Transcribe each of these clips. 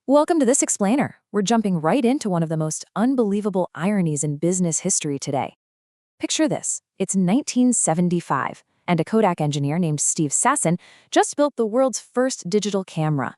Welcome to this explainer. We're jumping right into one of the most unbelievable ironies in business history today. Picture this. It's 1975, and a Kodak engineer named Steve Sasson just built the world's first digital camera.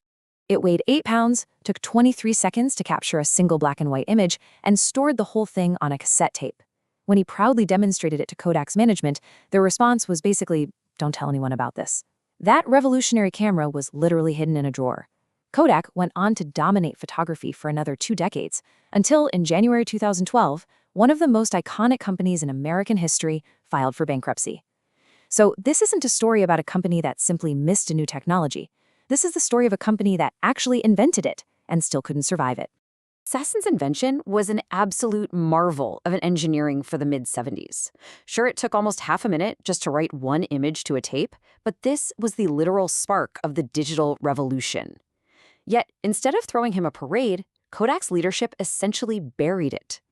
It weighed 8 pounds, took 23 seconds to capture a single black and white image, and stored the whole thing on a cassette tape. When he proudly demonstrated it to Kodak's management, their response was basically, "Don't tell anyone about this." That revolutionary camera was literally hidden in a drawer. Kodak went on to dominate photography for another 2 decades, until in January 2012, one of the most iconic companies in American history filed for bankruptcy. So this isn't a story about a company that simply missed a new technology. This is the story of a company that actually invented it and still couldn't survive it. Sasson's invention was an absolute marvel of an engineering for the mid-70s. Sure, it took almost half a minute just to write one image to a tape, but this was the literal spark of the digital revolution. Yet, instead of throwing him a parade, Kodak's leadership essentially buried it.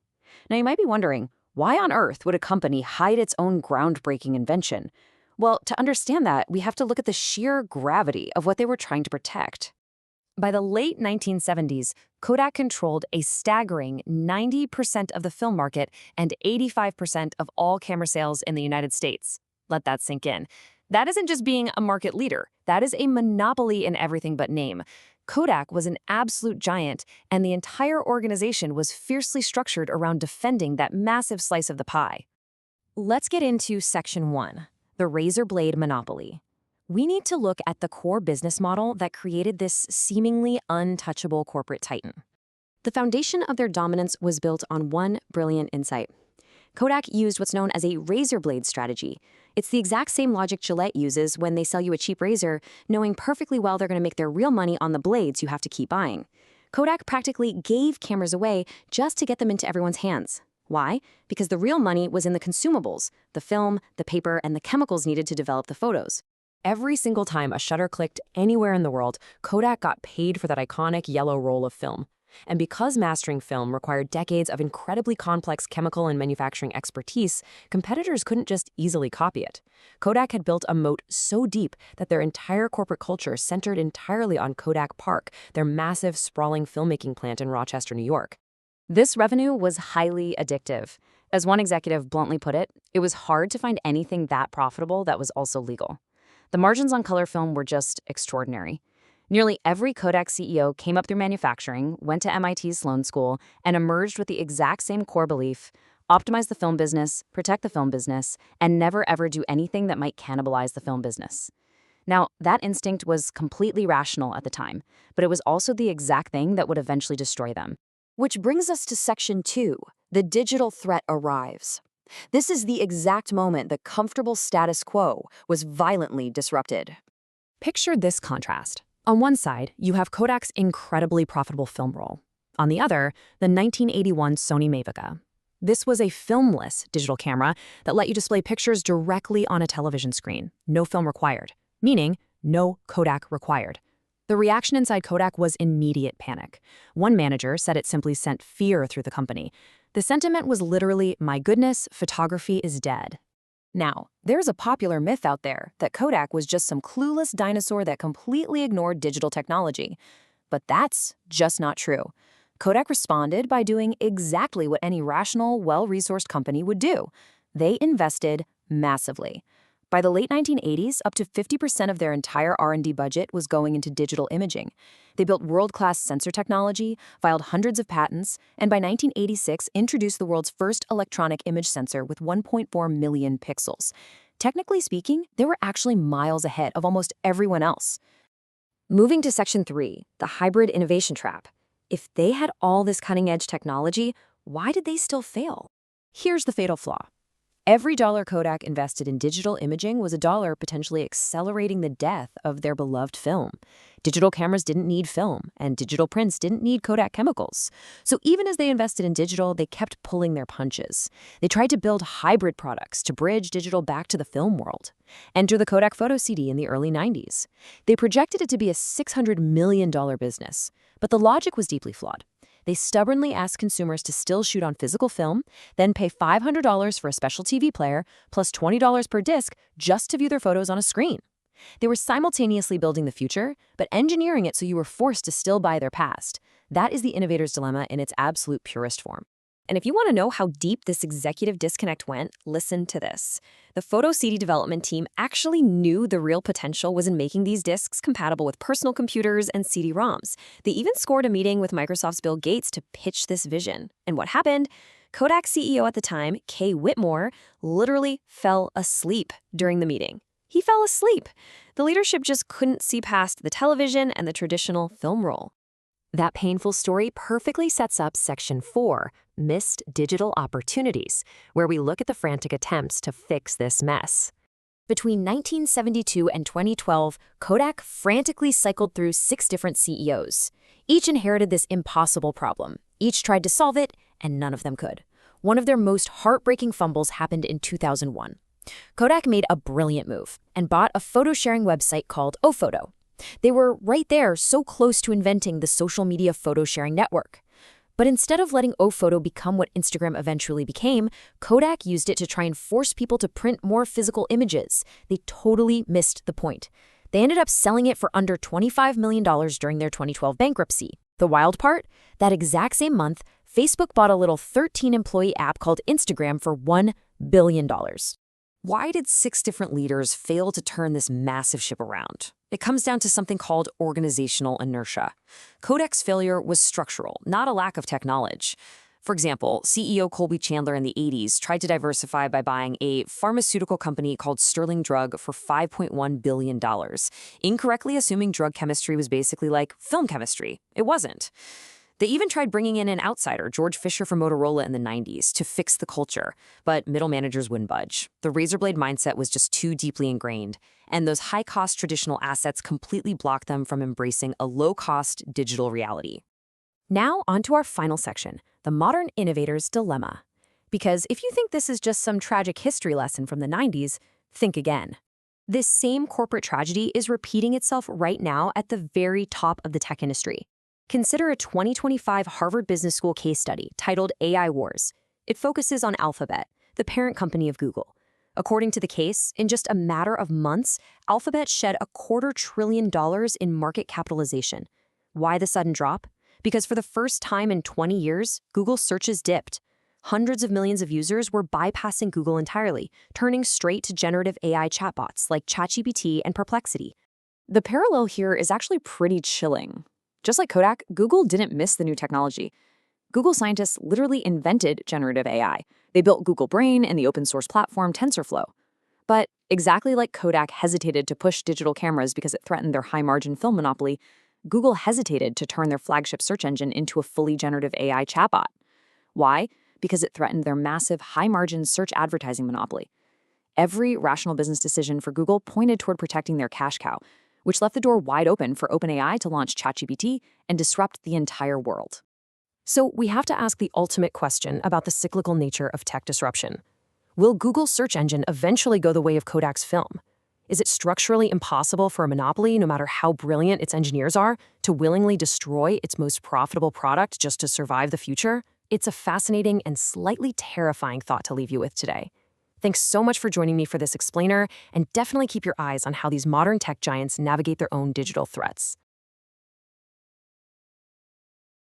Now, you might be wondering, why on earth would a company hide its own groundbreaking invention? Well, to understand that, we have to look at the sheer gravity of what they were trying to protect. By the late 1970s, Kodak controlled a staggering 90% of the film market and 85% of all camera sales in the United States. Let that sink in. That isn't just being a market leader. That is a monopoly in everything but name. Kodak was an absolute giant, and the entire organization was fiercely structured around defending that massive slice of the pie. Let's get into Section 1, the razor blade monopoly. We need to look at the core business model that created this seemingly untouchable corporate titan. The foundation of their dominance was built on one brilliant insight. Kodak used what's known as a razor blade strategy. It's the exact same logic Gillette uses when they sell you a cheap razor, knowing perfectly well they're going to make their real money on the blades you have to keep buying. Kodak practically gave cameras away just to get them into everyone's hands. Why? Because the real money was in the consumables, the film, the paper, and the chemicals needed to develop the photos. Every single time a shutter clicked anywhere in the world, Kodak got paid for that iconic yellow roll of film. And because mastering film required decades of incredibly complex chemical and manufacturing expertise, competitors couldn't just easily copy it. Kodak had built a moat so deep that their entire corporate culture centered entirely on Kodak Park, their massive, sprawling filmmaking plant in Rochester, New York. This revenue was highly addictive. As one executive bluntly put it was hard to find anything that profitable that was also legal. The margins on color film were just extraordinary. Nearly every Kodak CEO came up through manufacturing, went to MIT's Sloan School, and emerged with the exact same core belief: optimize the film business, protect the film business, and never ever do anything that might cannibalize the film business. Now, that instinct was completely rational at the time, but it was also the exact thing that would eventually destroy them. Which brings us to Section 2, the digital threat arrives. This is the exact moment the comfortable status quo was violently disrupted. Picture this contrast. On one side, you have Kodak's incredibly profitable film roll. On the other, the 1981 Sony Mavica. This was a filmless digital camera that let you display pictures directly on a television screen, no film required, meaning no Kodak required. The reaction inside Kodak was immediate panic. One manager said it simply sent fear through the company. The sentiment was literally, "My goodness, photography is dead." Now, there's a popular myth out there that Kodak was just some clueless dinosaur that completely ignored digital technology. But that's just not true. Kodak responded by doing exactly what any rational, well-resourced company would do. They invested massively. By the late 1980s, up to 50% of their entire R&D budget was going into digital imaging. They built world-class sensor technology, filed hundreds of patents, and by 1986 introduced the world's first electronic image sensor with 1.4 million pixels. Technically speaking, they were actually miles ahead of almost everyone else. Moving to Section 3, the hybrid innovation trap. If they had all this cutting-edge technology, why did they still fail? Here's the fatal flaw. Every dollar Kodak invested in digital imaging was a dollar potentially accelerating the death of their beloved film. Digital cameras didn't need film, and digital prints didn't need Kodak chemicals. So even as they invested in digital, they kept pulling their punches. They tried to build hybrid products to bridge digital back to the film world. Enter the Kodak Photo CD in the early 90s. They projected it to be a $600 million business, but the logic was deeply flawed. They stubbornly asked consumers to still shoot on physical film, then pay $500 for a special TV player, plus $20 per disc just to view their photos on a screen. They were simultaneously building the future, but engineering it so you were forced to still buy their past. That is the innovator's dilemma in its absolute purest form. And if you want to know how deep this executive disconnect went, listen to this. The photo CD development team actually knew the real potential was in making these discs compatible with personal computers and CD-ROMs. They even scored a meeting with Microsoft's Bill Gates to pitch this vision. And what happened? Kodak CEO at the time, Kay Whitmore, literally fell asleep during the meeting. He fell asleep. The leadership just couldn't see past the television and the traditional film roll. That painful story perfectly sets up Section 4, Missed Digital Opportunities, where we look at the frantic attempts to fix this mess. Between 1972 and 2012, Kodak frantically cycled through 6 different CEOs. Each inherited this impossible problem. Each tried to solve it, and none of them could. One of their most heartbreaking fumbles happened in 2001. Kodak made a brilliant move and bought a photo-sharing website called Ofoto. They were right there, so close to inventing the social media photo-sharing network. But instead of letting Ofoto become what Instagram eventually became, Kodak used it to try and force people to print more physical images. They totally missed the point. They ended up selling it for under $25 million during their 2012 bankruptcy. The wild part? That exact same month, Facebook bought a little 13-employee app called Instagram for $1 billion. Why did 6 different leaders fail to turn this massive ship around? It comes down to something called organizational inertia. Kodak's failure was structural, not a lack of tech knowledge. For example, CEO Colby Chandler in the 80s tried to diversify by buying a pharmaceutical company called Sterling Drug for $5.1 billion, incorrectly assuming drug chemistry was basically like film chemistry. It wasn't. They even tried bringing in an outsider, George Fisher from Motorola in the 90s, to fix the culture, but middle managers wouldn't budge. The razor blade mindset was just too deeply ingrained, and those high-cost traditional assets completely blocked them from embracing a low-cost digital reality. Now, onto our final section, the modern innovator's dilemma. Because if you think this is just some tragic history lesson from the 90s, think again. This same corporate tragedy is repeating itself right now at the very top of the tech industry. Consider a 2025 Harvard Business School case study titled AI Wars. It focuses on Alphabet, the parent company of Google. According to the case, in just a matter of months, Alphabet shed $250 billion in market capitalization. Why the sudden drop? Because for the first time in 20 years, Google searches dipped. Hundreds of millions of users were bypassing Google entirely, turning straight to generative AI chatbots like ChatGPT and Perplexity. The parallel here is actually pretty chilling. Just like Kodak, Google didn't miss the new technology. Google scientists literally invented generative AI. They built Google Brain and the open-source platform TensorFlow. But exactly like Kodak hesitated to push digital cameras because it threatened their high-margin film monopoly, Google hesitated to turn their flagship search engine into a fully generative AI chatbot. Why? Because it threatened their massive high-margin search advertising monopoly. Every rational business decision for Google pointed toward protecting their cash cow, which left the door wide open for OpenAI to launch ChatGPT and disrupt the entire world. So we have to ask the ultimate question about the cyclical nature of tech disruption. Will Google's search engine eventually go the way of Kodak's film? Is it structurally impossible for a monopoly, no matter how brilliant its engineers are, to willingly destroy its most profitable product just to survive the future? It's a fascinating and slightly terrifying thought to leave you with today. Thanks so much for joining me for this explainer, and definitely keep your eyes on how these modern tech giants navigate their own digital threats.